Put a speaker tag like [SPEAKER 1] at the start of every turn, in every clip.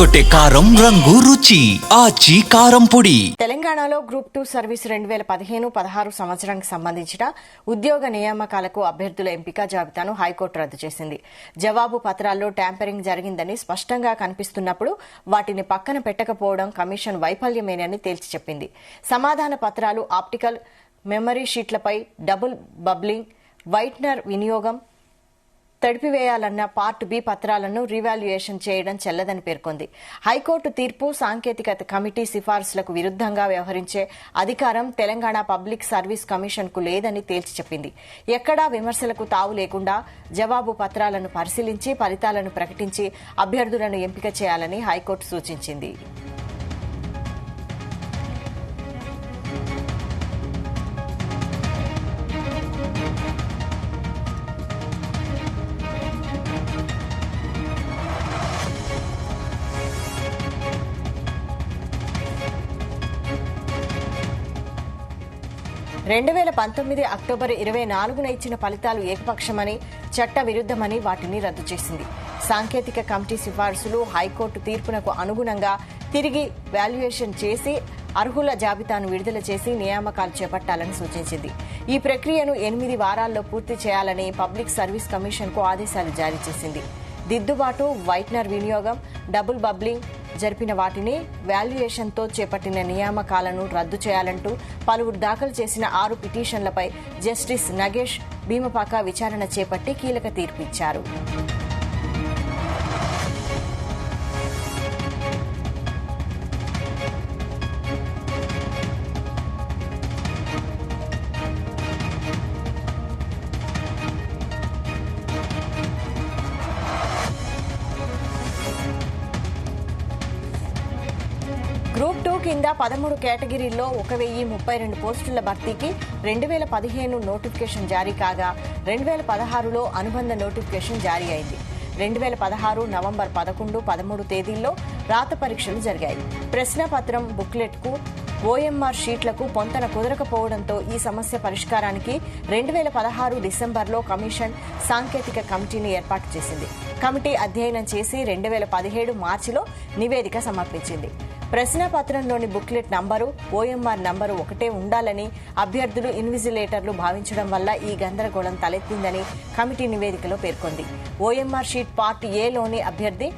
[SPEAKER 1] ఎర్రగొట్టే కారం రంగు రుచి ఆచి కారం పొడి.
[SPEAKER 2] తెలంగాణలో గ్రూప్ 2 సర్వీస్ 2015-16 సంవత్సరానికి సంబంధించిన ఉద్యోగ నియామకాలకు అభ్యర్థుల ఎంపిక జాబితాను హైకోర్టు రద్దు చేసింది. జవాబు పత్రాల్లో ట్యాంపరింగ్ జరిగిందని స్పష్టంగా కనిపిస్తున్నప్పుడు వాటిని పక్కన పెట్టకపోవడం కమిషన్ వైఫల్యమేనని తేల్చి చెప్పింది. సమాధాన పత్రాలు, ఆప్టికల్ మెమరీ షీట్లపై డబుల్ బబ్లింగ్, వైట్నర్ వినియోగం తడిపివేయాలన్న పార్ట్ బి పత్రాలను రీవాల్యుయేషన్ చేయడం చెల్లదని పేర్కొంది. హైకోర్టు తీర్పు సాంకేతికత కమిటీ సిఫార్సులకు విరుద్దంగా వ్యవహరించే అధికారం తెలంగాణ పబ్లిక్ సర్వీస్ కమిషన్ కు లేదని తేల్చి చెప్పింది. ఎక్కడా విమర్శలకు తావు లేకుండా జవాబు పత్రాలను పరిశీలించి ఫలితాలను ప్రకటించి అభ్యర్థులను ఎంపిక చేయాలని హైకోర్టు సూచించింది. అక్టోబర్ 24న ఇచ్చిన ఫలితాలు ఏకపక్షమని, చట్ట విరుద్దమని వాటిని రద్దు చేసింది. సాంకేతిక కమిటీ సిఫార్సులు హైకోర్టు తీర్పునకు అనుగుణంగా తిరిగి వాల్యుయేషన్ చేసి అర్హుల జాబితాను విడుదల చేసి నియామకాలు చేపట్టాలని సూచించింది. ఈ ప్రక్రియను 8 వారాల్లో పూర్తి చేయాలని పబ్లిక్ సర్వీస్ కమిషన్ కు ఆదేశాలు జారీ చేసింది. దిద్దుబాటు, వైట్నర్ వినియోగం, డబుల్ బబ్లింగ్ జరిపిన వాటిని వాల్యుయేషన్తో చేపట్టిన నియామకాలను రద్దు చేయాలంటూ పలువురు దాఖలు చేసిన 6 పిటిషన్లపై జస్టిస్ నగేష్ భీమపాక విచారణ చేపట్టి కీలక తీర్పు ఇచ్చారు. గ్రూప్ 2 కింద 13 కేటగిరీల్లో 1032 పోస్టుల భర్తీకి 2015 నోటిఫికేషన్ జారీ కాగా 2016లో అనుబంధ నోటిఫికేషన్ జారీ అయింది. 2016 నవంబర్ 11, 13 తేదీల్లో రాత పరీక్షలు జరిగాయి. ప్రశ్నపత్రం, బుక్లెట్ కు ఓఎంఆర్ షీట్లకు పొంతన కుదరకపోవడంతో ఈ సమస్య పరిష్కారానికి 2016 డిసెంబర్లో కమిషన్ సాంకేతిక కమిటీని ఏర్పాటు చేసింది. కమిటీ అధ్యయనం చేసి 2017 మార్చిలో నివేదిక సమర్పించింది. ప్రశ్నపత్రంలోని బుక్లెట్ నంబరు, ఓఎంఆర్ నంబరు ఒకటే ఉండాలని అభ్యర్థులు, ఇన్విజిలేటర్లు భావించడం వల్ల ఈ గందరగోళం తలెత్తిందని కమిటీ నివేదికలో పేర్కొంది. ఓఎంఆర్ షీట్ పార్ట్ ఏలోని అభ్యర్థి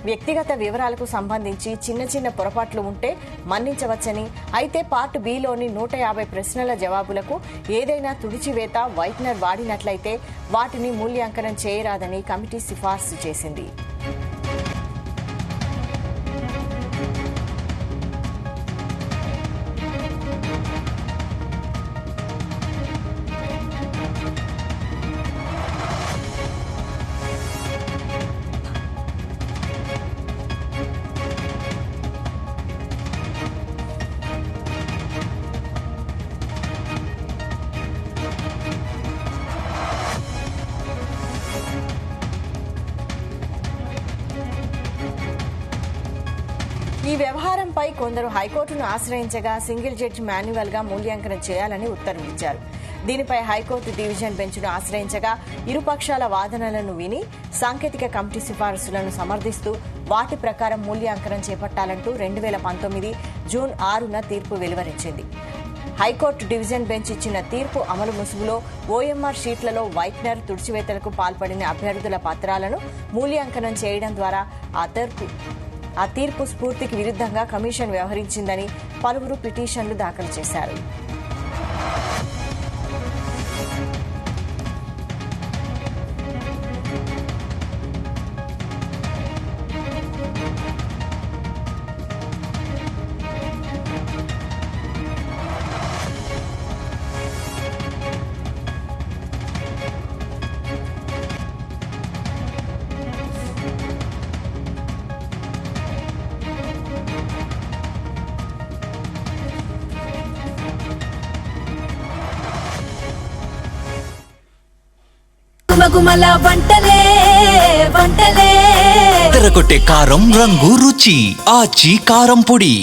[SPEAKER 2] వ్యక్తిగత వివరాలకు సంబంధించి చిన్న పొరపాట్లు ఉంటే మన్నించవచ్చని, అయితే పార్ట్ బిలోని 150 ప్రశ్నల జవాబులకు ఏదైనా తుడిచివేత, వైట్నర్ వాడినట్లయితే వాటిని మూల్యాంకనం చేయరాదని కమిటీ సిఫార్సు చేసింది. ఈ వ్యవహారంపై కొందరు హైకోర్టును ఆశ్రయించగా సింగిల్ జడ్జి మాన్యువల్ గా మూల్యాంకనం చేయాలని ఉత్తర్వులిచ్చారు. దీనిపై హైకోర్టు డివిజన్ బెంచ్ను ఆశ్రయించగా ఇరుపక్షాల వాదనలను విని సాంకేతిక కమిటీ సిఫారసులను సమర్థిస్తూ వాటి ప్రకారం మూల్యాంకనం చేపట్టాలంటూ 2019 జూన్ 6న తీర్పు వెలువరించింది. హైకోర్టు డివిజన్ బెంచ్ ఇచ్చిన తీర్పు అమలు ముసుగులో ఓఎంఆర్ షీట్లలో వైట్నర్, తుడిచివేతలకు పాల్పడిన అభ్యర్థుల పత్రాలను మూల్యాంకనం చేయడం ద్వారా ఆ తీర్పు స్ఫూర్తికి విరుద్దంగా కమిషన్ వ్యవహరించిందని పలువురు పిటిషన్లు దాఖలు చేశారు.
[SPEAKER 3] గుమగుమల వంటలే వంటలే
[SPEAKER 1] ఎర్రగొట్టే కారం రంగు రుచి ఆచి కారం పొడి.